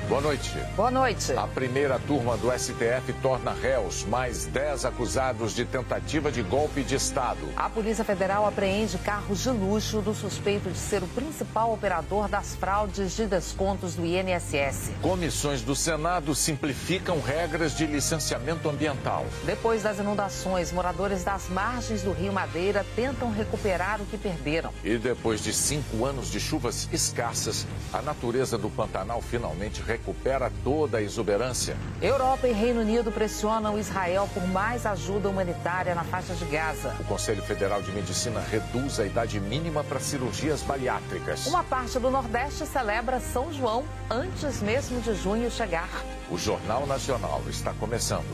Boa noite. Boa noite. A primeira turma do STF torna réus mais 10 acusados de tentativa de golpe de Estado. A Polícia Federal apreende carros de luxo do suspeito de ser o principal operador das fraudes de descontos do INSS. Comissões do Senado simplificam regras de licenciamento ambiental. Depois das inundações, moradores das margens do Rio Madeira tentam recuperar o que perderam. E depois de 5 anos de chuvas escassas, a natureza do Pantanal finalmente recupera toda a exuberância. Europa e Reino Unido pressionam Israel por mais ajuda humanitária na faixa de Gaza. O Conselho Federal de Medicina reduz a idade mínima para cirurgias bariátricas. Uma parte do Nordeste celebra São João antes mesmo de junho chegar. O Jornal Nacional está começando.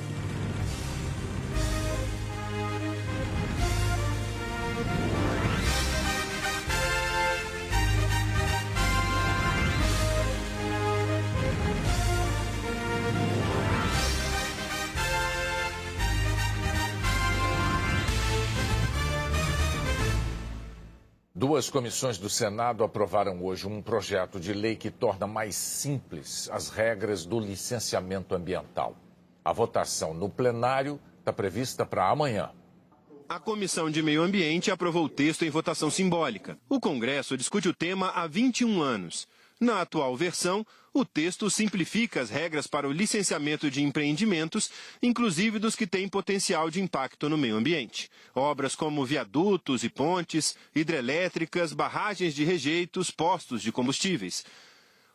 Duas comissões do Senado aprovaram hoje um projeto de lei que torna mais simples as regras do licenciamento ambiental. A votação no plenário está prevista para amanhã. A Comissão de Meio Ambiente aprovou o texto em votação simbólica. O Congresso discute o tema há 21 anos. Na atual versão, o texto simplifica as regras para o licenciamento de empreendimentos, inclusive dos que têm potencial de impacto no meio ambiente. Obras como viadutos e pontes, hidrelétricas, barragens de rejeitos, postos de combustíveis.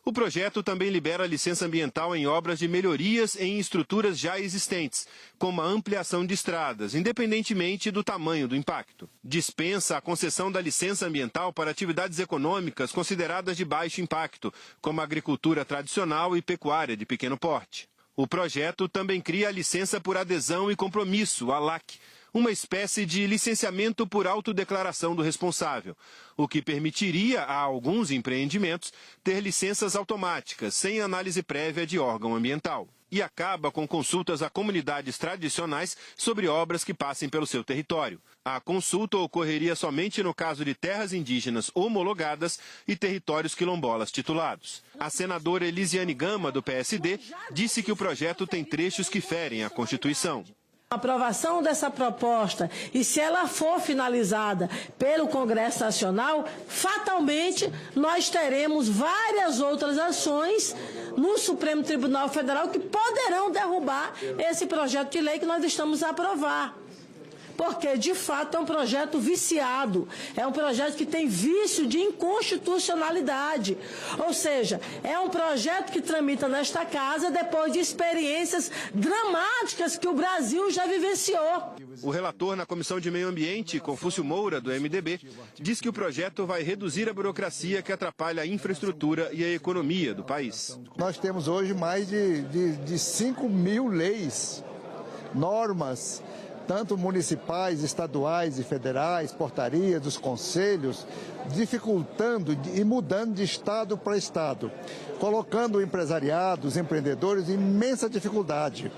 O projeto também libera a licença ambiental em obras de melhorias em estruturas já existentes, como a ampliação de estradas, independentemente do tamanho do impacto. Dispensa a concessão da licença ambiental para atividades econômicas consideradas de baixo impacto, como a agricultura tradicional e pecuária de pequeno porte. O projeto também cria a licença por adesão e compromisso, a LAC, uma espécie de licenciamento por autodeclaração do responsável, o que permitiria a alguns empreendimentos ter licenças automáticas, sem análise prévia de órgão ambiental. E acaba com consultas a comunidades tradicionais sobre obras que passem pelo seu território. A consulta ocorreria somente no caso de terras indígenas homologadas e territórios quilombolas titulados. A senadora Elisiane Gama, do PSD, disse que o projeto tem trechos que ferem a Constituição. A aprovação dessa proposta, e se ela for finalizada pelo Congresso Nacional, fatalmente nós teremos várias outras ações no Supremo Tribunal Federal que poderão derrubar esse projeto de lei que nós estamos a aprovar. Porque, de fato, é um projeto viciado, é um projeto que tem vício de inconstitucionalidade. Ou seja, é um projeto que tramita nesta casa depois de experiências dramáticas que o Brasil já vivenciou. O relator na Comissão de Meio Ambiente, Confúcio Moura, do MDB, diz que o projeto vai reduzir a burocracia que atrapalha a infraestrutura e a economia do país. Nós temos hoje mais de 5 mil leis, normas, tanto municipais, estaduais e federais, portarias dos conselhos, dificultando e mudando de estado para estado, colocando o empresariado, os empreendedores em imensa dificuldade.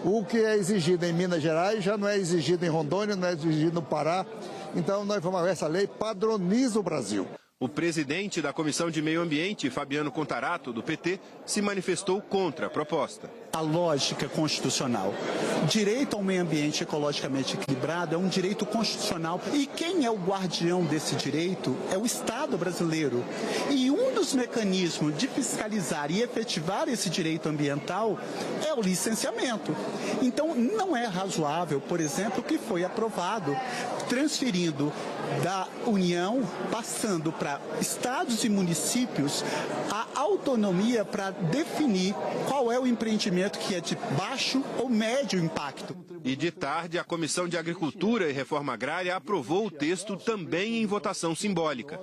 O que é exigido em Minas Gerais já não é exigido em Rondônia, não é exigido no Pará. Então, essa lei padroniza o Brasil. O presidente da Comissão de Meio Ambiente, Fabiano Contarato, do PT, se manifestou contra a proposta. A lógica constitucional. Direito ao meio ambiente ecologicamente equilibrado é um direito constitucional. E quem é o guardião desse direito é o Estado brasileiro. E um dos mecanismos de fiscalizar e efetivar esse direito ambiental é o licenciamento. Então, não é razoável, por exemplo, o que foi aprovado, transferindo da União, passando para estados e municípios, a autonomia para definir qual é o empreendimento que é de baixo ou médio impacto. E de tarde, a Comissão de Agricultura e Reforma Agrária aprovou o texto também em votação simbólica.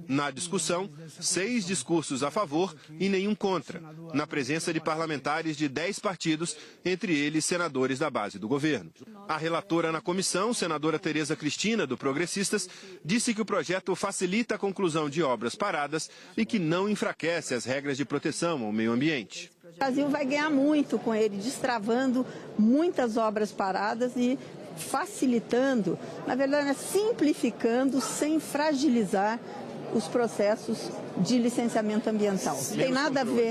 Na discussão, 6 discursos a favor e nenhum contra, na presença de parlamentares de 10 partidos, entre eles senadores da base do governo. A relatora na comissão, senadora Tereza Cristina, do Progressistas, disse que o projeto facilita a conclusão de obras paradas e que não enfraquece as regras de proteção ao meio ambiente. O Brasil vai ganhar muito com ele, destravando muitas obras paradas e facilitando, na verdade, simplificando, sem fragilizar os processos de licenciamento ambiental.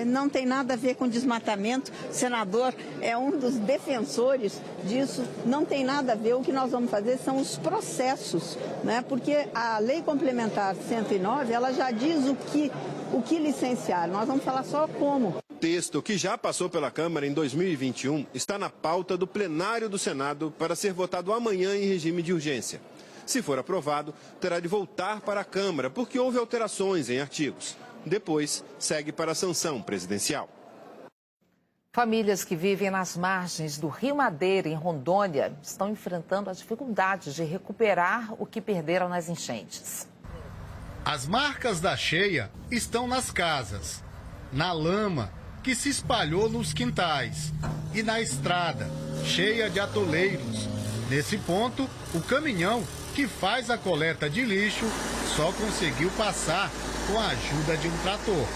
Não tem nada a ver com desmatamento. O senador é um dos defensores disso. Não tem nada a ver. O que nós vamos fazer são os processos, né? Porque a Lei Complementar 109, ela já diz o que licenciar. Nós vamos falar só como. O texto, que já passou pela Câmara em 2021, está na pauta do plenário do Senado para ser votado amanhã em regime de urgência. Se for aprovado, terá de voltar para a Câmara, porque houve alterações em artigos. Depois, segue para a sanção presidencial. Famílias que vivem nas margens do Rio Madeira, em Rondônia, estão enfrentando as dificuldades de recuperar o que perderam nas enchentes. As marcas da cheia estão nas casas, na lama que se espalhou nos quintais e na estrada, cheia de atoleiros. Nesse ponto, o caminhão que faz a coleta de lixo só conseguiu passar com a ajuda de um trator.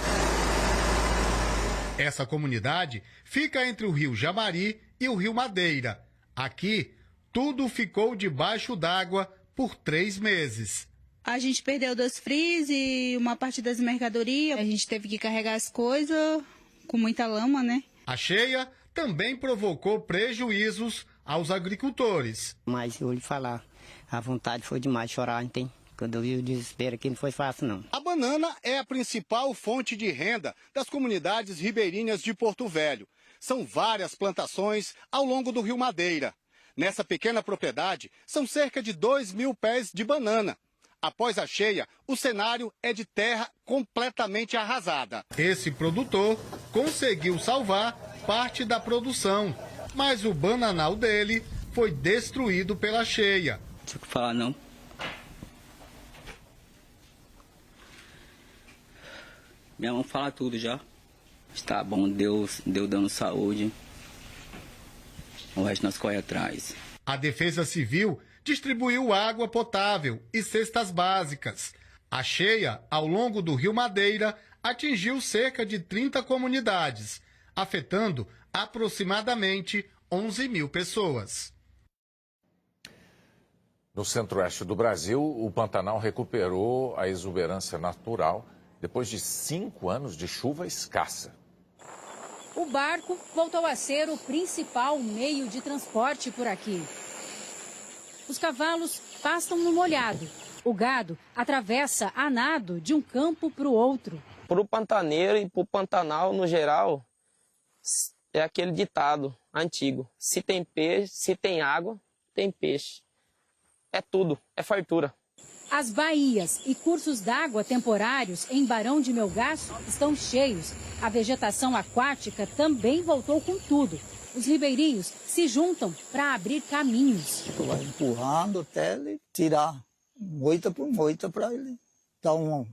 Essa comunidade fica entre o Rio Jamari e o Rio Madeira. Aqui, tudo ficou debaixo d'água por 3 meses. A gente perdeu 2 freezes e uma parte das mercadorias. A gente teve que carregar as coisas com muita lama, né? A cheia também provocou prejuízos aos agricultores. Mas eu vou lhe falar, a vontade foi demais chorar, tem. Quando eu vi o desespero aqui, não foi fácil, não. A banana é a principal fonte de renda das comunidades ribeirinhas de Porto Velho. São várias plantações ao longo do Rio Madeira. Nessa pequena propriedade, são cerca de 2.000 pés de banana. Após a cheia, o cenário é de terra completamente arrasada. Esse produtor conseguiu salvar parte da produção, mas o bananal dele foi destruído pela cheia. Não sei o que falar, não. Minha mão fala tudo já. Está bom, Deus dando saúde. O resto nós corre atrás. A Defesa Civil distribuiu água potável e cestas básicas. A cheia, ao longo do Rio Madeira, atingiu cerca de 30 comunidades, afetando aproximadamente 11.000 pessoas. No centro-oeste do Brasil, o Pantanal recuperou a exuberância natural depois de 5 anos de chuva escassa. O barco voltou a ser o principal meio de transporte por aqui. Os cavalos pastam no molhado. O gado atravessa a nado de um campo para o outro. Para o pantaneiro e para o Pantanal, no geral, é aquele ditado antigo. Se tem peixe, se tem água, tem peixe. É tudo, é fartura. As baías e cursos d'água temporários em Barão de Melgaço estão cheios. A vegetação aquática também voltou com tudo. Os ribeirinhos se juntam para abrir caminhos. Vai empurrando até ele tirar moita por moita para ele dar uma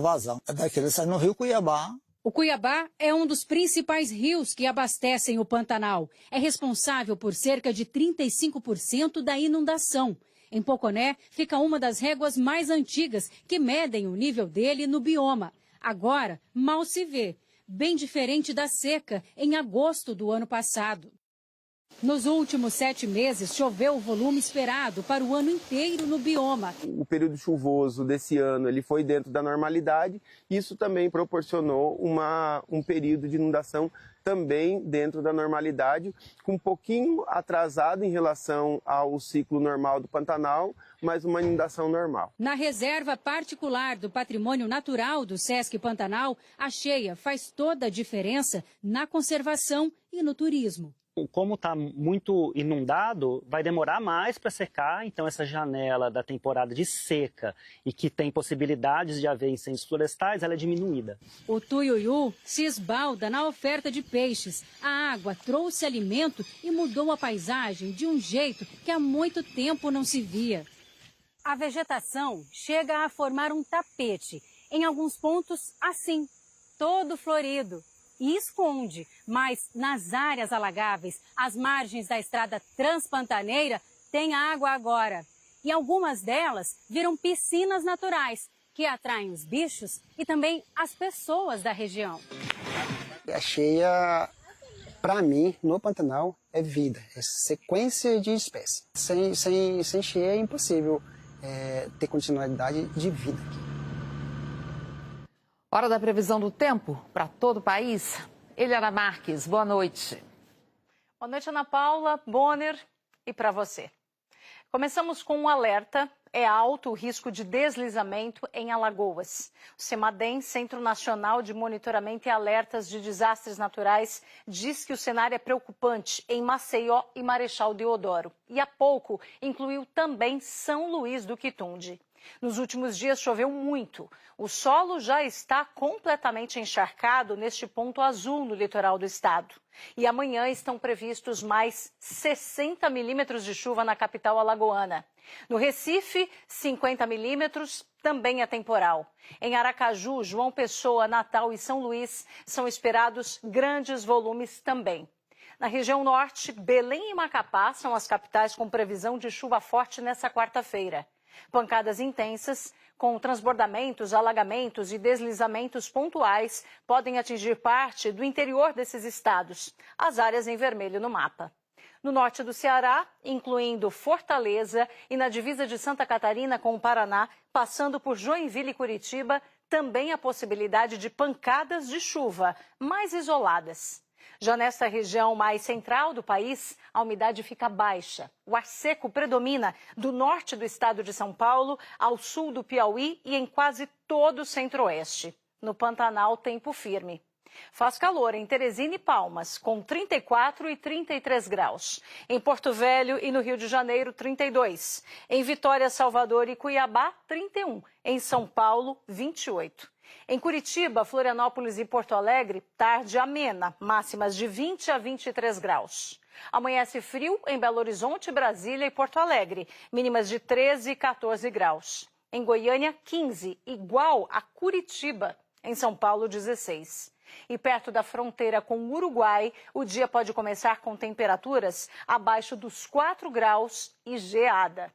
vazão. Daquele sai no rio Cuiabá. O Cuiabá é um dos principais rios que abastecem o Pantanal. É responsável por cerca de 35% da inundação. Em Poconé fica uma das réguas mais antigas que medem o nível dele no bioma. Agora, mal se vê, bem diferente da seca em agosto do ano passado. Nos últimos 7 meses, choveu o volume esperado para o ano inteiro no bioma. O período chuvoso desse ano ele foi dentro da normalidade. Isso também proporcionou um período de inundação também dentro da normalidade, com um pouquinho atrasado em relação ao ciclo normal do Pantanal, mas uma inundação normal. Na reserva particular do patrimônio natural do Sesc Pantanal, a cheia faz toda a diferença na conservação e no turismo. Como está muito inundado, vai demorar mais para secar, então essa janela da temporada de seca e que tem possibilidades de haver incêndios florestais, ela é diminuída. O Tuiuiu se esbalda na oferta de peixes. A água trouxe alimento e mudou a paisagem de um jeito que há muito tempo não se via. A vegetação chega a formar um tapete, em alguns pontos assim, todo florido. E esconde, mas nas áreas alagáveis, às margens da estrada transpantaneira, tem água agora. E algumas delas viram piscinas naturais, que atraem os bichos e também as pessoas da região. A cheia, para mim, no Pantanal, é vida, é sequência de espécies. Sem cheia é impossível ter continuidade de vida aqui. Hora da previsão do tempo para todo o país. Eliana Marques, boa noite. Boa noite, Ana Paula, Bonner e para você. Começamos com um alerta. É alto o risco de deslizamento em Alagoas. O CEMADEM, Centro Nacional de Monitoramento e Alertas de Desastres Naturais, diz que o cenário é preocupante em Maceió e Marechal Deodoro. E há pouco incluiu também São Luís do Quitunde. Nos últimos dias choveu muito. O solo já está completamente encharcado neste ponto azul no litoral do estado. E amanhã estão previstos mais 60 milímetros de chuva na capital alagoana. No Recife, 50 milímetros, também é temporal. Em Aracaju, João Pessoa, Natal e São Luís são esperados grandes volumes também. Na região norte, Belém e Macapá são as capitais com previsão de chuva forte nesta quarta-feira. Pancadas intensas, com transbordamentos, alagamentos e deslizamentos pontuais, podem atingir parte do interior desses estados, as áreas em vermelho no mapa. No norte do Ceará, incluindo Fortaleza e na divisa de Santa Catarina com o Paraná, passando por Joinville e Curitiba, também há possibilidade de pancadas de chuva, mais isoladas. Já nesta região mais central do país, a umidade fica baixa. O ar seco predomina do norte do estado de São Paulo ao sul do Piauí e em quase todo o centro-oeste. No Pantanal, tempo firme. Faz calor em Teresina e Palmas, com 34 e 33 graus. Em Porto Velho e no Rio de Janeiro, 32. Em Vitória, Salvador e Cuiabá, 31. Em São Paulo, 28. Em Curitiba, Florianópolis e Porto Alegre, tarde amena, máximas de 20 a 23 graus. Amanhece frio em Belo Horizonte, Brasília e Porto Alegre, mínimas de 13 e 14 graus. Em Goiânia, 15, igual a Curitiba. Em São Paulo, 16. E perto da fronteira com o Uruguai, o dia pode começar com temperaturas abaixo dos 4 graus e geada.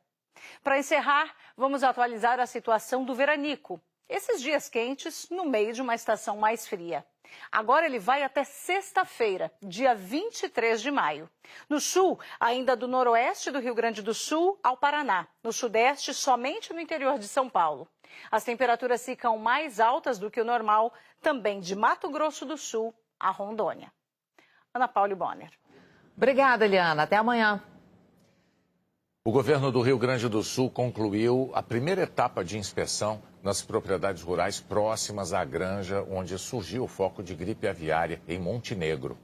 Para encerrar, vamos atualizar a situação do veranico. Esses dias quentes no meio de uma estação mais fria. Agora ele vai até sexta-feira, dia 23 de maio. No sul, ainda do noroeste do Rio Grande do Sul ao Paraná. No sudeste, somente no interior de São Paulo. As temperaturas ficam mais altas do que o normal, também de Mato Grosso do Sul a Rondônia. Ana Paula Bonner. Obrigada, Eliana. Até amanhã. O governo do Rio Grande do Sul concluiu a primeira etapa de inspeção nas propriedades rurais próximas à granja onde surgiu o foco de gripe aviária em Montenegro.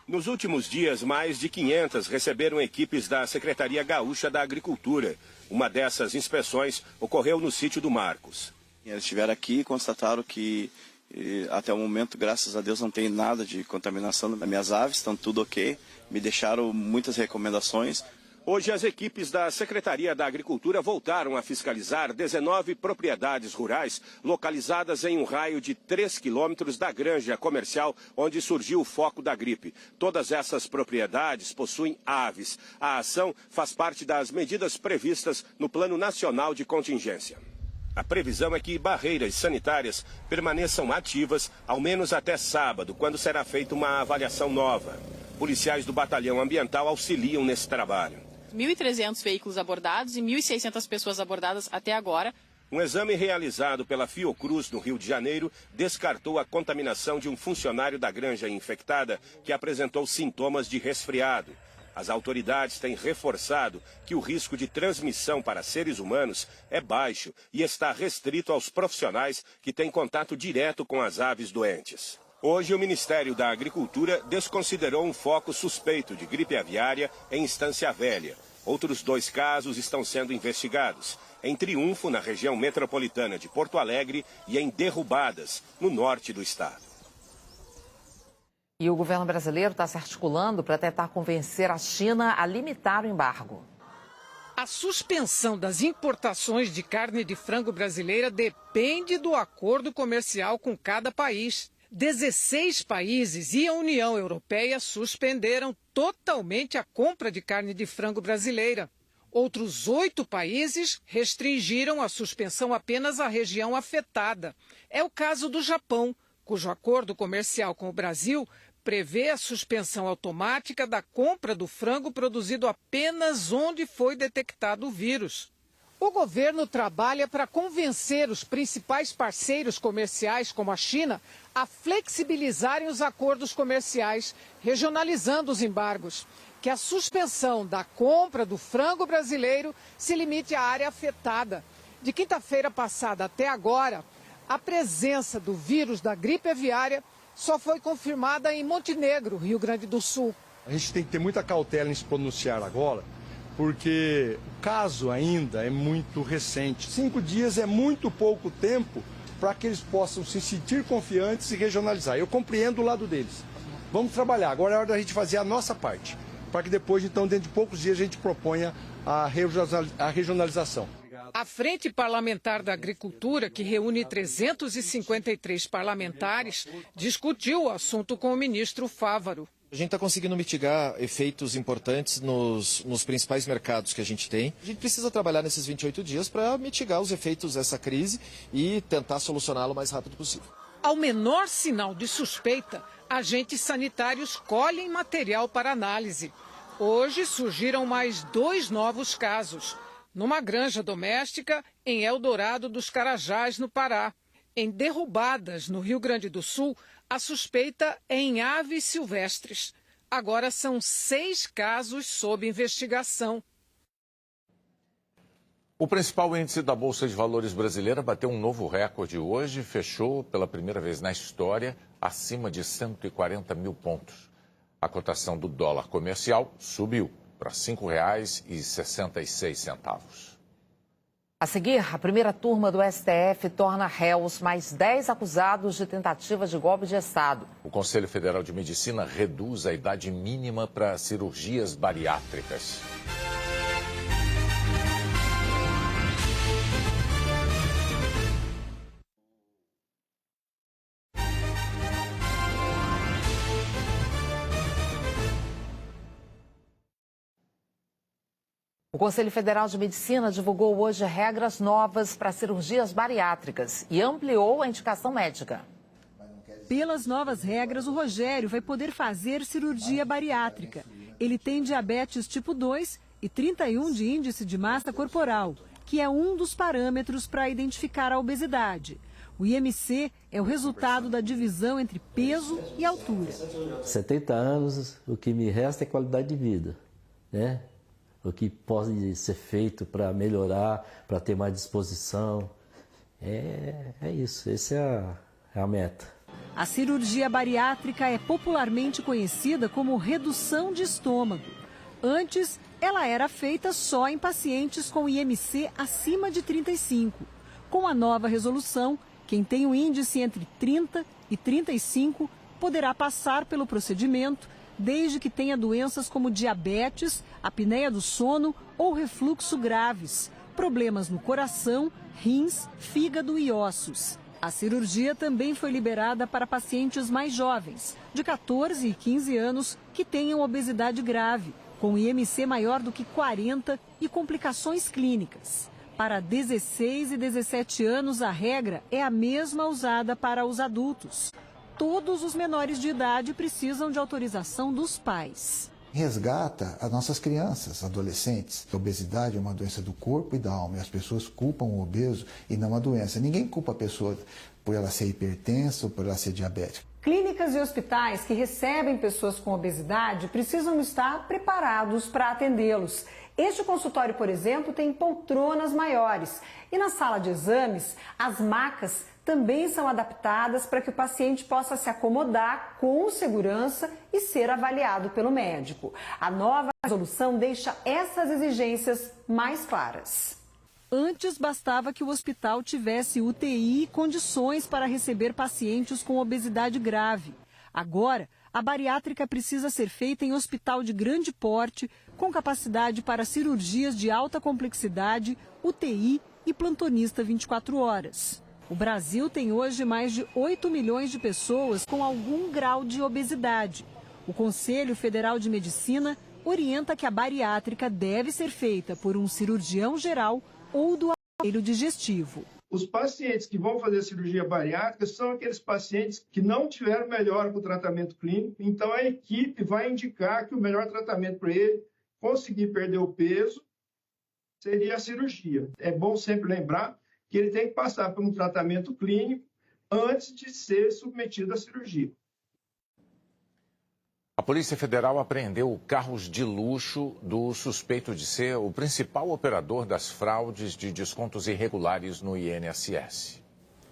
Nos últimos dias, mais de 500 receberam equipes da Secretaria Gaúcha da Agricultura. Uma dessas inspeções ocorreu no sítio do Marcos. Eles estiveram aqui e constataram que até o momento, graças a Deus, não tem nada de contaminação das minhas aves, estão tudo ok. Me deixaram muitas recomendações. Hoje, as equipes da Secretaria da Agricultura voltaram a fiscalizar 19 propriedades rurais localizadas em um raio de 3 quilômetros da granja comercial onde surgiu o foco da gripe. Todas essas propriedades possuem aves. A ação faz parte das medidas previstas no Plano Nacional de Contingência. A previsão é que barreiras sanitárias permaneçam ativas ao menos até sábado, quando será feita uma avaliação nova. Policiais do Batalhão Ambiental auxiliam nesse trabalho. 1.300 veículos abordados e 1.600 pessoas abordadas até agora. Um exame realizado pela Fiocruz, no Rio de Janeiro, descartou a contaminação de um funcionário da granja infectada que apresentou sintomas de resfriado. As autoridades têm reforçado que o risco de transmissão para seres humanos é baixo e está restrito aos profissionais que têm contato direto com as aves doentes. Hoje, o Ministério da Agricultura desconsiderou um foco suspeito de gripe aviária em Estância Velha. Outros 2 casos estão sendo investigados, em Triunfo, na região metropolitana de Porto Alegre, e em Derrubadas, no norte do estado. E o governo brasileiro está se articulando para tentar convencer a China a limitar o embargo. A suspensão das importações de carne de frango brasileira depende do acordo comercial com cada país. 16 países e a União Europeia suspenderam totalmente a compra de carne de frango brasileira. Outros 8 países restringiram a suspensão apenas à região afetada. É o caso do Japão, cujo acordo comercial com o Brasil prevê a suspensão automática da compra do frango produzido apenas onde foi detectado o vírus. O governo trabalha para convencer os principais parceiros comerciais, como a China, a flexibilizarem os acordos comerciais, regionalizando os embargos. Que a suspensão da compra do frango brasileiro se limite à área afetada. De quinta-feira passada até agora, a presença do vírus da gripe aviária só foi confirmada em Montenegro, Rio Grande do Sul. A gente tem que ter muita cautela em se pronunciar agora, porque o caso ainda é muito recente. 5 dias é muito pouco tempo para que eles possam se sentir confiantes e regionalizar. Eu compreendo o lado deles. Vamos trabalhar. Agora é hora da gente fazer a nossa parte, para que depois, então, dentro de poucos dias, a gente proponha a regionalização. A Frente Parlamentar da Agricultura, que reúne 353 parlamentares, discutiu o assunto com o ministro Fávaro. A gente está conseguindo mitigar efeitos importantes nos principais mercados que a gente tem. A gente precisa trabalhar nesses 28 dias para mitigar os efeitos dessa crise e tentar solucioná-lo o mais rápido possível. Ao menor sinal de suspeita, agentes sanitários colhem material para análise. Hoje surgiram mais 2 novos casos. Numa granja doméstica em Eldorado dos Carajás, no Pará. Em Derrubadas, no Rio Grande do Sul, a suspeita é em aves silvestres. Agora são 6 casos sob investigação. O principal índice da Bolsa de Valores brasileira bateu um novo recorde hoje e fechou pela primeira vez na história acima de 140 mil pontos. A cotação do dólar comercial subiu para R$ 5,66. A seguir, a primeira turma do STF torna réus mais 10 acusados de tentativa de golpe de Estado. O Conselho Federal de Medicina reduz a idade mínima para cirurgias bariátricas. O Conselho Federal de Medicina divulgou hoje regras novas para cirurgias bariátricas e ampliou a indicação médica. Pelas novas regras, o Rogério vai poder fazer cirurgia bariátrica. Ele tem diabetes tipo 2 e 31 de índice de massa corporal, que é um dos parâmetros para identificar a obesidade. O IMC é o resultado da divisão entre peso e altura. 70 anos, o que me resta é qualidade de vida, né? O que pode ser feito para melhorar, para ter mais disposição. É isso, essa é a meta. A cirurgia bariátrica é popularmente conhecida como redução de estômago. Antes, ela era feita só em pacientes com IMC acima de 35. Com a nova resolução, quem tem o índice entre 30 e 35 poderá passar pelo procedimento, desde que tenha doenças como diabetes, apneia do sono ou refluxo graves, problemas no coração, rins, fígado e ossos. A cirurgia também foi liberada para pacientes mais jovens, de 14 e 15 anos, que tenham obesidade grave, com IMC maior do que 40 e complicações clínicas. Para 16 e 17 anos, a regra é a mesma usada para os adultos. Todos os menores de idade precisam de autorização dos pais. Resgata as nossas crianças, adolescentes. A obesidade é uma doença do corpo e da alma, e as pessoas culpam o obeso e não a doença. Ninguém culpa a pessoa por ela ser hipertensa ou por ela ser diabética. Clínicas e hospitais que recebem pessoas com obesidade precisam estar preparados para atendê-los. Este consultório, por exemplo, tem poltronas maiores. E na sala de exames, as macas também são adaptadas para que o paciente possa se acomodar com segurança e ser avaliado pelo médico. A nova resolução deixa essas exigências mais claras. Antes, bastava que o hospital tivesse UTI e condições para receber pacientes com obesidade grave. Agora, a bariátrica precisa ser feita em hospital de grande porte, com capacidade para cirurgias de alta complexidade, UTI e plantonista 24 horas. O Brasil tem hoje mais de 8 milhões de pessoas com algum grau de obesidade. O Conselho Federal de Medicina orienta que a bariátrica deve ser feita por um cirurgião geral ou do aparelho digestivo. Os pacientes que vão fazer cirurgia bariátrica são aqueles pacientes que não tiveram melhora com o tratamento clínico, então a equipe vai indicar que o melhor tratamento para ele conseguir perder o peso seria a cirurgia. É bom sempre lembrar que ele tem que passar por um tratamento clínico antes de ser submetido à cirurgia. A Polícia Federal apreendeu carros de luxo do suspeito de ser o principal operador das fraudes de descontos irregulares no INSS.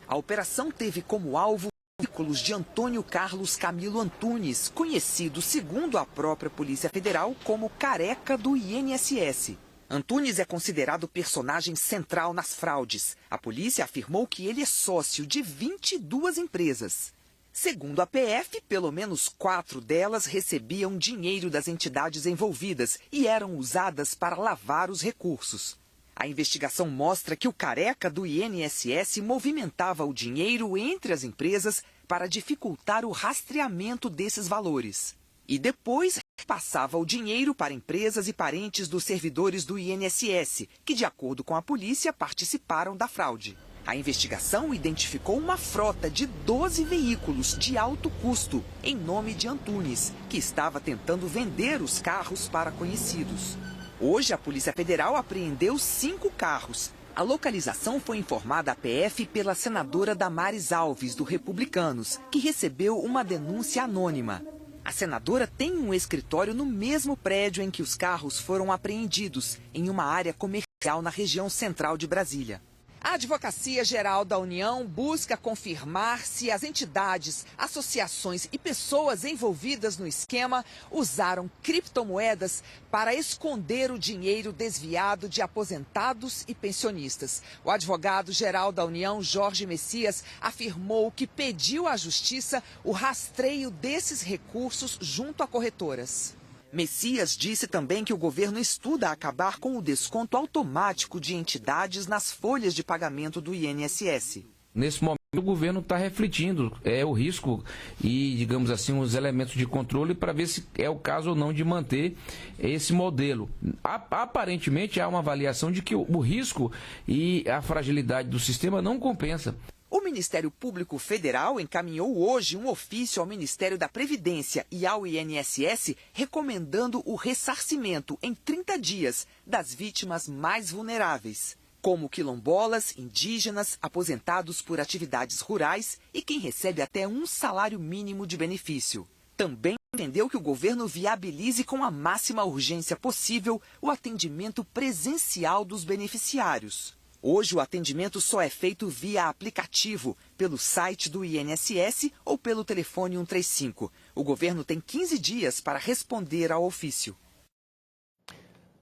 A operação teve como alvo veículos de Antônio Carlos Camilo Antunes, conhecido, segundo a própria Polícia Federal, como Careca do INSS. Antunes é considerado personagem central nas fraudes. A polícia afirmou que ele é sócio de 22 empresas. Segundo a PF, pelo menos 4 delas recebiam dinheiro das entidades envolvidas e eram usadas para lavar os recursos. A investigação mostra que o Careca do INSS movimentava o dinheiro entre as empresas para dificultar o rastreamento desses valores. E depois passava o dinheiro para empresas e parentes dos servidores do INSS, que, de acordo com a polícia, participaram da fraude. A investigação identificou uma frota de 12 veículos de alto custo, em nome de Antunes, que estava tentando vender os carros para conhecidos. Hoje, a Polícia Federal apreendeu 5 carros. A localização foi informada à PF pela senadora Damares Alves, do Republicanos, que recebeu uma denúncia anônima. A senadora tem um escritório no mesmo prédio em que os carros foram apreendidos, em uma área comercial na região central de Brasília. A Advocacia Geral da União busca confirmar se as entidades, associações e pessoas envolvidas no esquema usaram criptomoedas para esconder o dinheiro desviado de aposentados e pensionistas. O advogado-geral da União, Jorge Messias, afirmou que pediu à Justiça o rastreio desses recursos junto a corretoras. Messias disse também que o governo estuda acabar com o desconto automático de entidades nas folhas de pagamento do INSS. Nesse momento, o governo está refletindo o risco e, digamos assim, os elementos de controle para ver se é o caso ou não de manter esse modelo. Aparentemente, há uma avaliação de que o risco e a fragilidade do sistema não compensa. O Ministério Público Federal encaminhou hoje um ofício ao Ministério da Previdência e ao INSS recomendando o ressarcimento em 30 dias das vítimas mais vulneráveis, como quilombolas, indígenas, aposentados por atividades rurais e quem recebe até um salário mínimo de benefício. Também entendeu que o governo viabilize com a máxima urgência possível o atendimento presencial dos beneficiários. Hoje, o atendimento só é feito via aplicativo, pelo site do INSS ou pelo telefone 135. O governo tem 15 dias para responder ao ofício.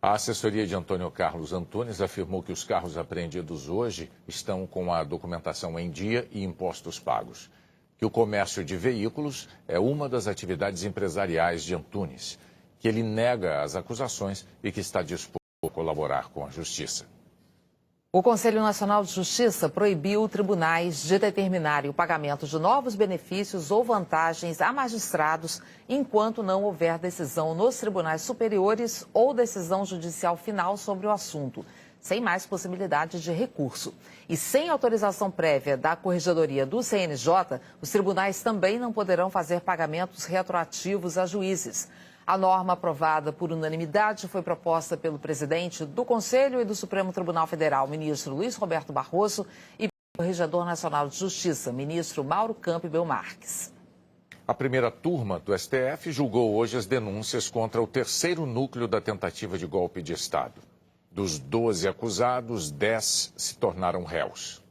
A assessoria de Antônio Carlos Antunes afirmou que os carros apreendidos hoje estão com a documentação em dia e impostos pagos. Que o comércio de veículos é uma das atividades empresariais de Antunes, que ele nega as acusações e que está disposto a colaborar com a Justiça. O Conselho Nacional de Justiça proibiu tribunais de determinarem o pagamento de novos benefícios ou vantagens a magistrados enquanto não houver decisão nos tribunais superiores ou decisão judicial final sobre o assunto, sem mais possibilidade de recurso. E sem autorização prévia da Corregedoria do CNJ, os tribunais também não poderão fazer pagamentos retroativos a juízes. A norma aprovada por unanimidade foi proposta pelo presidente do Conselho e do Supremo Tribunal Federal, ministro Luiz Roberto Barroso, e pelo Corregedor Nacional de Justiça, ministro Mauro Campbell Marques. A primeira turma do STF julgou hoje as denúncias contra o terceiro núcleo da tentativa de golpe de Estado. Dos 12 acusados, 10 se tornaram réus.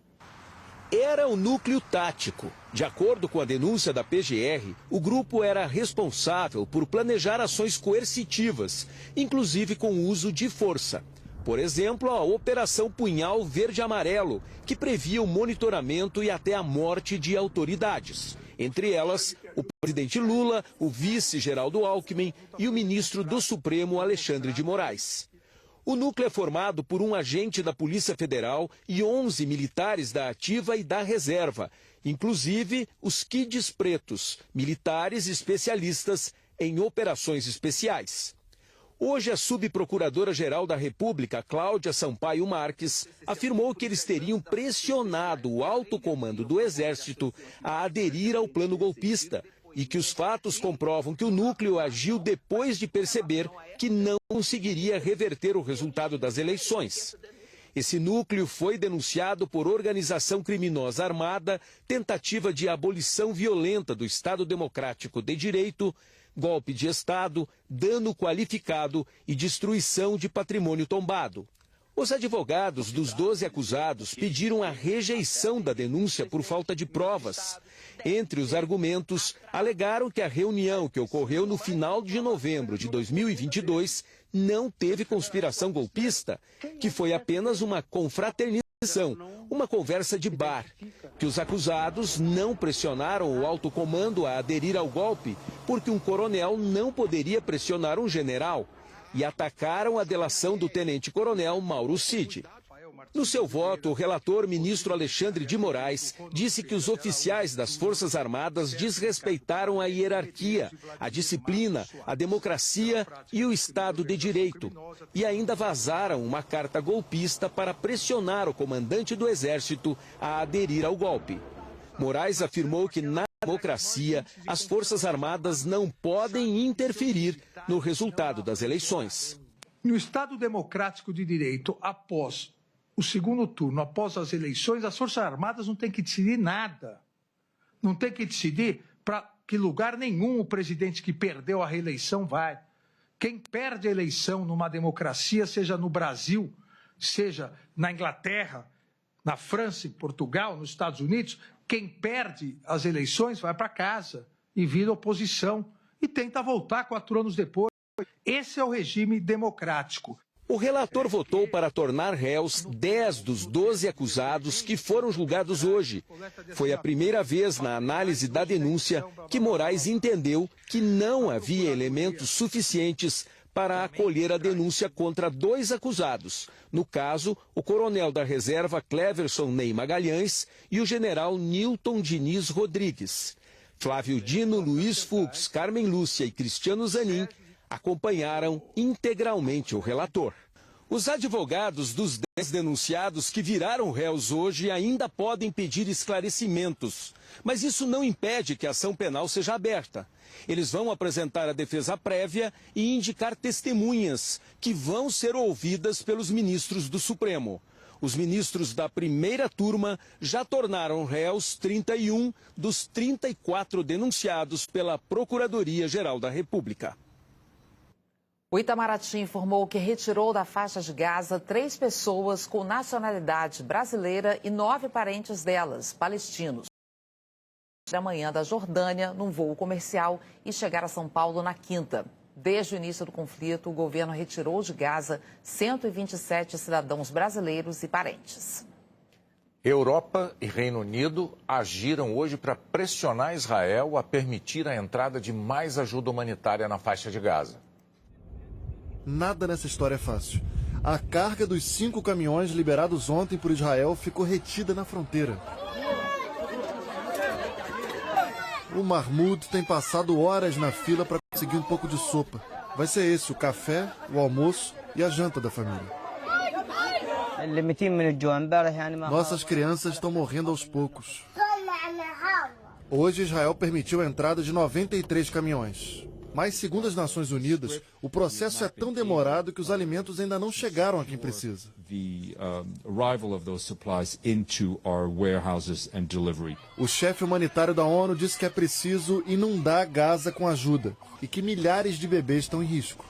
Era o núcleo tático. De acordo com a denúncia da PGR, o grupo era responsável por planejar ações coercitivas, inclusive com o uso de força. Por exemplo, a Operação Punhal Verde-Amarelo, que previa o monitoramento e até a morte de autoridades. Entre elas, o presidente Lula, o vice Geraldo Alckmin e o ministro do Supremo Alexandre de Moraes. O núcleo é formado por um agente da Polícia Federal e 11 militares da Ativa e da Reserva, inclusive os Kids Pretos, militares especialistas em operações especiais. Hoje, a subprocuradora-geral da República, Cláudia Sampaio Marques, afirmou que eles teriam pressionado o alto comando do Exército a aderir ao plano golpista e que os fatos comprovam que o núcleo agiu depois de perceber que não conseguiria reverter o resultado das eleições. Esse núcleo foi denunciado por organização criminosa armada, tentativa de abolição violenta do Estado Democrático de Direito, golpe de Estado, dano qualificado e destruição de patrimônio tombado. Os advogados dos 12 acusados pediram a rejeição da denúncia por falta de provas. Entre os argumentos, alegaram que a reunião que ocorreu no final de novembro de 2022 não teve conspiração golpista, que foi apenas uma confraternização, uma conversa de bar, que os acusados não pressionaram o alto comando a aderir ao golpe, porque um coronel não poderia pressionar um general, e atacaram a delação do tenente-coronel Mauro Cid. No seu voto, o relator ministro Alexandre de Moraes disse que os oficiais das Forças Armadas desrespeitaram a hierarquia, a disciplina, a democracia e o Estado de Direito, e ainda vazaram uma carta golpista para pressionar o comandante do Exército a aderir ao golpe. Moraes afirmou que na democracia, as Forças Armadas não podem interferir no resultado das eleições. No Estado Democrático de Direito, após o segundo turno, após as eleições, as Forças Armadas não têm que decidir nada. Não tem que decidir para que lugar nenhum o presidente que perdeu a reeleição vai. Quem perde a eleição numa democracia, seja no Brasil, seja na Inglaterra, na França, em Portugal, nos Estados Unidos, quem perde as eleições vai para casa e vira oposição e tenta voltar 4 anos depois. Esse é o regime democrático. O relator votou para tornar réus 10 dos 12 acusados que foram julgados hoje. Foi a primeira vez na análise da denúncia que Moraes entendeu que não havia elementos suficientes para acolher a denúncia contra 2 acusados. No caso, o coronel da reserva Cleverson Ney Magalhães e o general Nilton Diniz Rodrigues. Flávio Dino, Luiz Fux, Carmen Lúcia e Cristiano Zanin acompanharam integralmente o relator. Os advogados dos 10 denunciados que viraram réus hoje ainda podem pedir esclarecimentos, mas isso não impede que a ação penal seja aberta. Eles vão apresentar a defesa prévia e indicar testemunhas que vão ser ouvidas pelos ministros do Supremo. Os ministros da primeira turma já tornaram réus 31 dos 34 denunciados pela Procuradoria-Geral da República. O Itamaraty informou que retirou da faixa de Gaza 3 pessoas com nacionalidade brasileira e 9 parentes delas, palestinos. Da manhã da Jordânia, num voo comercial, e chegar a São Paulo na quinta. Desde o início do conflito, o governo retirou de Gaza 127 cidadãos brasileiros e parentes. Europa e Reino Unido agiram hoje para pressionar Israel a permitir a entrada de mais ajuda humanitária na faixa de Gaza. Nada nessa história é fácil. A carga dos 5 caminhões liberados ontem por Israel ficou retida na fronteira. O Mahmoud tem passado horas na fila para conseguir um pouco de sopa. Vai ser esse o café, o almoço e a janta da família. Nossas crianças estão morrendo aos poucos. Hoje Israel permitiu a entrada de 93 caminhões. Mas, segundo as Nações Unidas, o processo é tão demorado que os alimentos ainda não chegaram a quem precisa. O chefe humanitário da ONU disse que é preciso inundar Gaza com ajuda e que milhares de bebês estão em risco.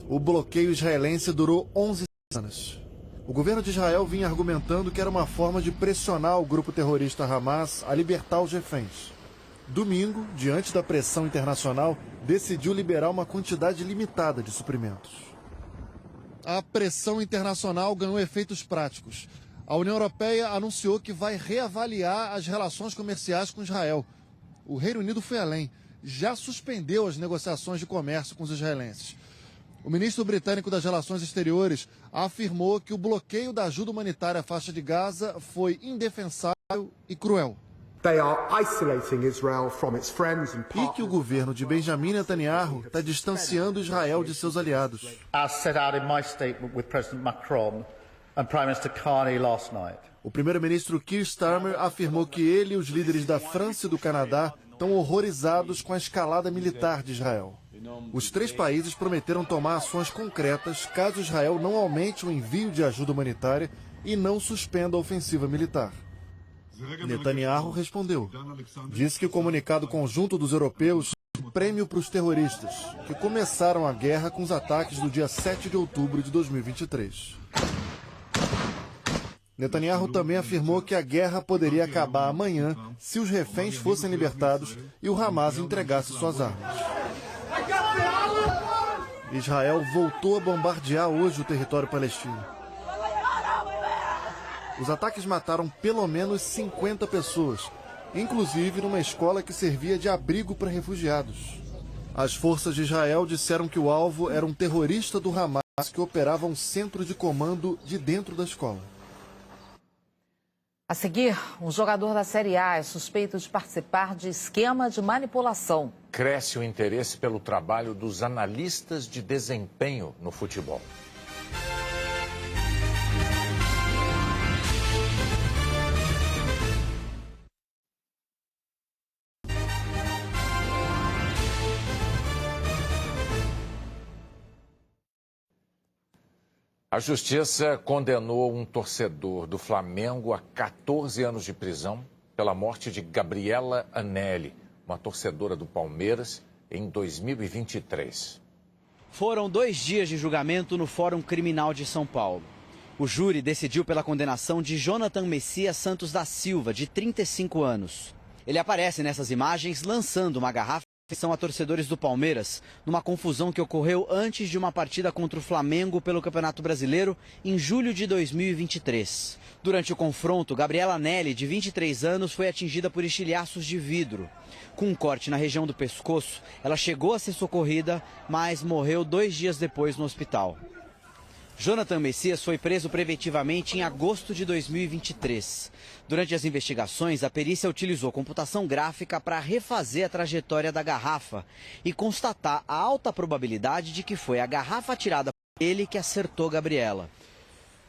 O bloqueio israelense durou 11 semanas. O governo de Israel vinha argumentando que era uma forma de pressionar o grupo terrorista Hamas a libertar os reféns. Domingo, diante da pressão internacional, decidiu liberar uma quantidade limitada de suprimentos. A pressão internacional ganhou efeitos práticos. A União Europeia anunciou que vai reavaliar as relações comerciais com Israel. O Reino Unido foi além, já suspendeu as negociações de comércio com os israelenses. O ministro britânico das Relações Exteriores afirmou que o bloqueio da ajuda humanitária à faixa de Gaza foi indefensável e cruel. E que o governo de Benjamin Netanyahu está distanciando Israel de seus aliados. O primeiro-ministro Keir Starmer afirmou que ele e os líderes da França e do Canadá estão horrorizados com a escalada militar de Israel. Os 3 países prometeram tomar ações concretas caso Israel não aumente o envio de ajuda humanitária e não suspenda a ofensiva militar. Netanyahu respondeu. Disse que o comunicado conjunto dos europeus é um prêmio para os terroristas, que começaram a guerra com os ataques do dia 7 de outubro de 2023. Netanyahu também afirmou que a guerra poderia acabar amanhã se os reféns fossem libertados e o Hamas entregasse suas armas. Israel voltou a bombardear hoje o território palestino. Os ataques mataram pelo menos 50 pessoas, inclusive numa escola que servia de abrigo para refugiados. As forças de Israel disseram que o alvo era um terrorista do Hamas que operava um centro de comando de dentro da escola. A seguir, um jogador da Série A é suspeito de participar de esquema de manipulação. Cresce o interesse pelo trabalho dos analistas de desempenho no futebol. A Justiça condenou um torcedor do Flamengo a 14 anos de prisão pela morte de Gabriela Anelli, uma torcedora do Palmeiras, em 2023. Foram 2 dias de julgamento no Fórum Criminal de São Paulo. O júri decidiu pela condenação de Jonathan Messias Santos da Silva, de 35 anos. Ele aparece nessas imagens lançando uma garrafa a torcedores do Palmeiras, numa confusão que ocorreu antes de uma partida contra o Flamengo pelo Campeonato Brasileiro em julho de 2023. Durante o confronto, Gabriela Anelli, de 23 anos, foi atingida por estilhaços de vidro. Com um corte na região do pescoço, ela chegou a ser socorrida, mas morreu 2 dias depois no hospital. Jonathan Messias foi preso preventivamente em agosto de 2023. Durante as investigações, a perícia utilizou computação gráfica para refazer a trajetória da garrafa e constatar a alta probabilidade de que foi a garrafa atirada por ele que acertou Gabriela.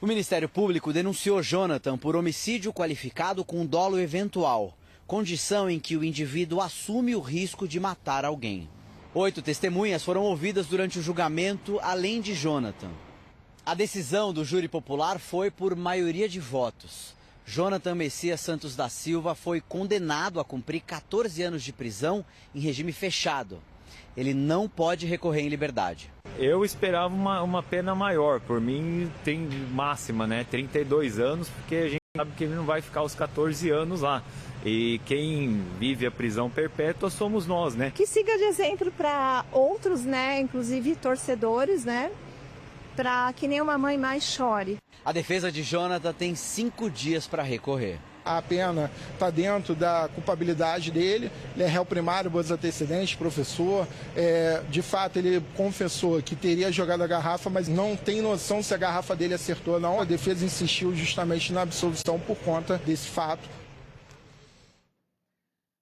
O Ministério Público denunciou Jonathan por homicídio qualificado com dolo eventual, condição em que o indivíduo assume o risco de matar alguém. 8 testemunhas foram ouvidas durante o julgamento, além de Jonathan. A decisão do júri popular foi por maioria de votos. Jonathan Messias Santos da Silva foi condenado a cumprir 14 anos de prisão em regime fechado. Ele não pode recorrer em liberdade. Eu esperava uma pena maior. Por mim, tem máxima, né? 32 anos, porque a gente sabe que ele não vai ficar os 14 anos lá. E quem vive a prisão perpétua somos nós, né? Que siga de exemplo para outros, né? Inclusive torcedores, né? Para que nenhuma mãe mais chore. A defesa de Jonathan tem 5 dias para recorrer. A pena está dentro da culpabilidade dele, ele é réu primário, boas antecedentes, professor. De fato, ele confessou que teria jogado a garrafa, mas não tem noção se a garrafa dele acertou ou não. A defesa insistiu justamente na absolvição por conta desse fato.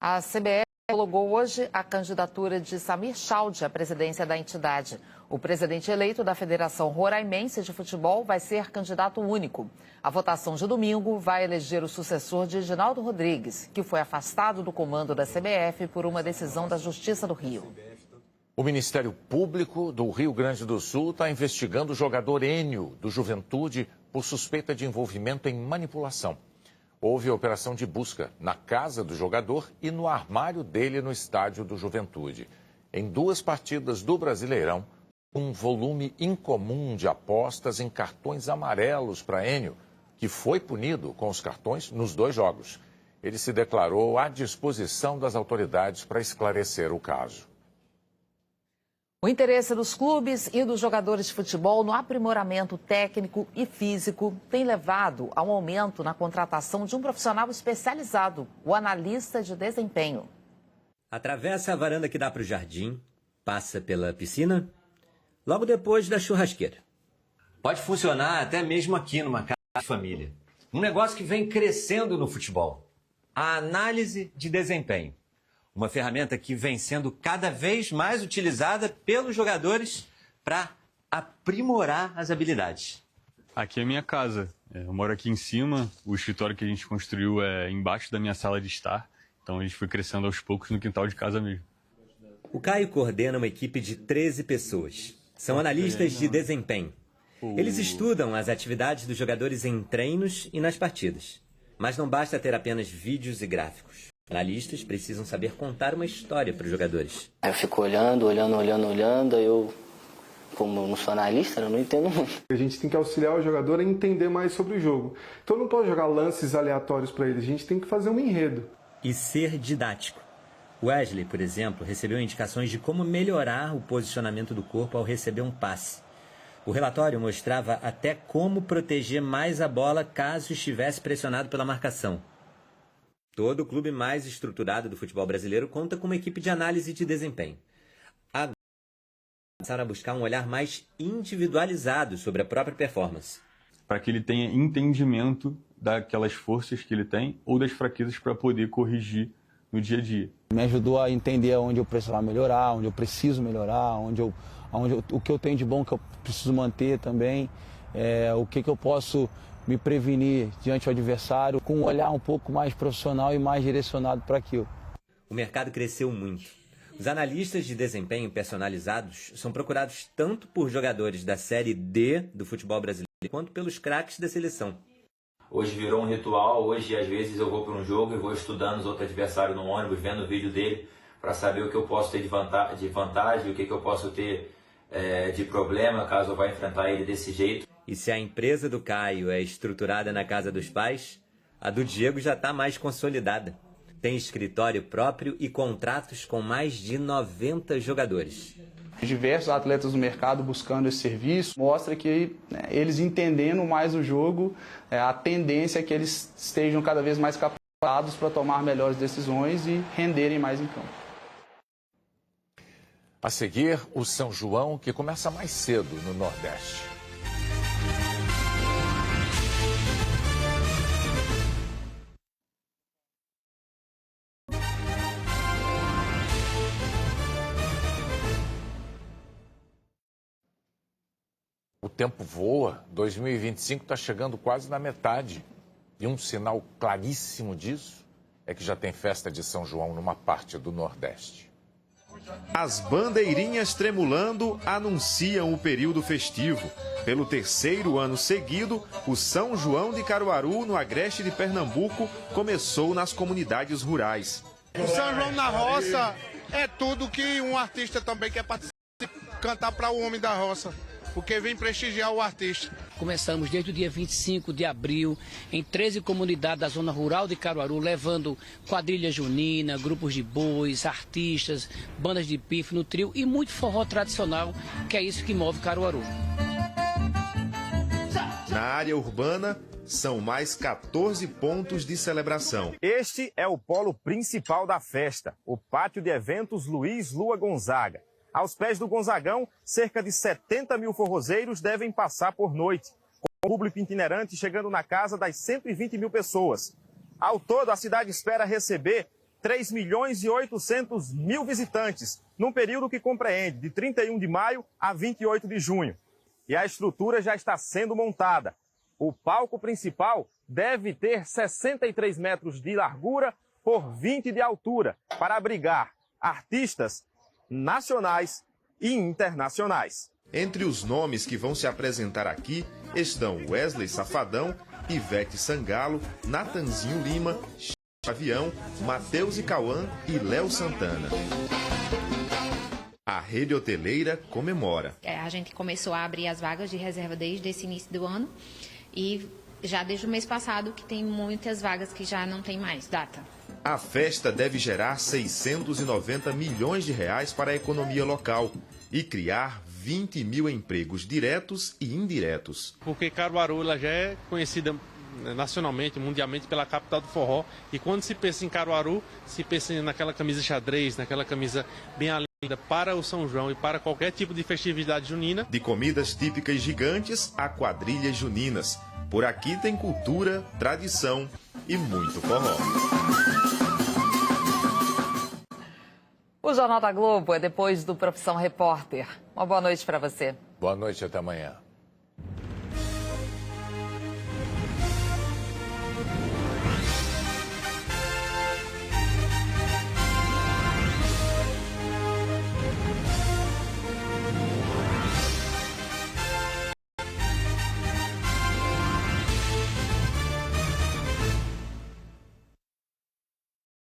A CBF homologou hoje a candidatura de Samir Chaldi à presidência da entidade. O presidente eleito da Federação Roraimense de Futebol vai ser candidato único. A votação de domingo vai eleger o sucessor de Reginaldo Rodrigues, que foi afastado do comando da CBF por uma decisão da Justiça do Rio. O Ministério Público do Rio Grande do Sul está investigando o jogador Enio, do Juventude, por suspeita de envolvimento em manipulação. Houve operação de busca na casa do jogador e no armário dele no estádio do Juventude. Em 2 partidas do Brasileirão, um volume incomum de apostas em cartões amarelos para Enio, que foi punido com os cartões nos 2 jogos. Ele se declarou à disposição das autoridades para esclarecer o caso. O interesse dos clubes e dos jogadores de futebol no aprimoramento técnico e físico tem levado a um aumento na contratação de um profissional especializado, o analista de desempenho. Atravessa a varanda que dá para o jardim, passa pela piscina, logo depois da churrasqueira. Pode funcionar até mesmo aqui numa casa de família. Um negócio que vem crescendo no futebol. A análise de desempenho. Uma ferramenta que vem sendo cada vez mais utilizada pelos jogadores para aprimorar as habilidades. Aqui é a minha casa. Eu moro aqui em cima, o escritório que a gente construiu é embaixo da minha sala de estar. Então a gente foi crescendo aos poucos no quintal de casa mesmo. O Caio coordena uma equipe de 13 pessoas. São analistas de desempenho. Eles estudam as atividades dos jogadores em treinos e nas partidas. Mas não basta ter apenas vídeos e gráficos. Analistas precisam saber contar uma história para os jogadores. Eu fico olhando, aí eu, como eu não sou analista, eu não entendo muito. A gente tem que auxiliar o jogador a entender mais sobre o jogo. Então não pode jogar lances aleatórios para ele, a gente tem que fazer um enredo. E ser didático. Wesley, por exemplo, recebeu indicações de como melhorar o posicionamento do corpo ao receber um passe. O relatório mostrava até como proteger mais a bola caso estivesse pressionado pela marcação. Todo clube mais estruturado do futebol brasileiro conta com uma equipe de análise de desempenho. Agora, começaram a buscar um olhar mais individualizado sobre a própria performance. Para que ele tenha entendimento daquelas forças que ele tem ou das fraquezas para poder corrigir no dia a dia. Me ajudou a entender onde eu precisava melhorar, onde eu preciso melhorar, o que eu tenho de bom que eu preciso manter também, o que eu posso me prevenir diante do adversário, com um olhar um pouco mais profissional e mais direcionado para aquilo. O mercado cresceu muito. Os analistas de desempenho personalizados são procurados tanto por jogadores da Série D do futebol brasileiro quanto pelos craques da seleção. Hoje virou um ritual, hoje às vezes eu vou para um jogo e vou estudando os outros adversários no ônibus, vendo o vídeo dele, para saber o que eu posso ter de vantagem, o que eu posso ter de problema caso eu vá enfrentar ele desse jeito. E se a empresa do Caio é estruturada na casa dos pais, a do Diego já está mais consolidada. Tem escritório próprio e contratos com mais de 90 jogadores. Diversos atletas do mercado buscando esse serviço, mostra que eles entendendo mais o jogo, a tendência é que eles estejam cada vez mais capacitados para tomar melhores decisões e renderem mais em campo. A seguir, o São João, que começa mais cedo no Nordeste. O tempo voa, 2025 está chegando quase na metade. E um sinal claríssimo disso é que já tem festa de São João numa parte do Nordeste. As bandeirinhas tremulando anunciam o período festivo. Pelo terceiro ano seguido, o São João de Caruaru, no Agreste de Pernambuco, começou nas comunidades rurais. O São João na roça é tudo que um artista também quer participar, cantar para o homem da roça, porque vem prestigiar o artista. Começamos desde o dia 25 de abril, em 13 comunidades da zona rural de Caruaru, levando quadrilha junina, grupos de bois, artistas, bandas de pife no trio e muito forró tradicional, que é isso que move Caruaru. Na área urbana, são mais 14 pontos de celebração. Este é o polo principal da festa, o Pátio de Eventos Luiz Lua Gonzaga. Aos pés do Gonzagão, cerca de 70 mil forrozeiros devem passar por noite, com o público itinerante chegando na casa das 120 mil pessoas. Ao todo, a cidade espera receber 3 milhões e 800 mil visitantes, num período que compreende de 31 de maio a 28 de junho. E a estrutura já está sendo montada. O palco principal deve ter 63 metros de largura por 20 de altura, para abrigar artistas nacionais e internacionais. Entre os nomes que vão se apresentar aqui estão Wesley Safadão, Ivete Sangalo, Natanzinho Lima, Avião, Matheus e Cauã e Léo Santana. A rede hoteleira comemora. A gente começou a abrir as vagas de reserva desde esse início do ano e já desde o mês passado que tem muitas vagas que já não tem mais data. A festa deve gerar 690 milhões de reais para a economia local e criar 20 mil empregos diretos e indiretos. Porque Caruaru ela já é conhecida nacionalmente, mundialmente pela capital do forró. E quando se pensa em Caruaru, se pensa naquela camisa xadrez, naquela camisa bem alinhada para o São João e para qualquer tipo de festividade junina. De comidas típicas gigantes a quadrilhas juninas. Por aqui tem cultura, tradição e muito forró. O Jornal da Globo é depois do Profissão Repórter. Uma boa noite para você. Boa noite, até amanhã.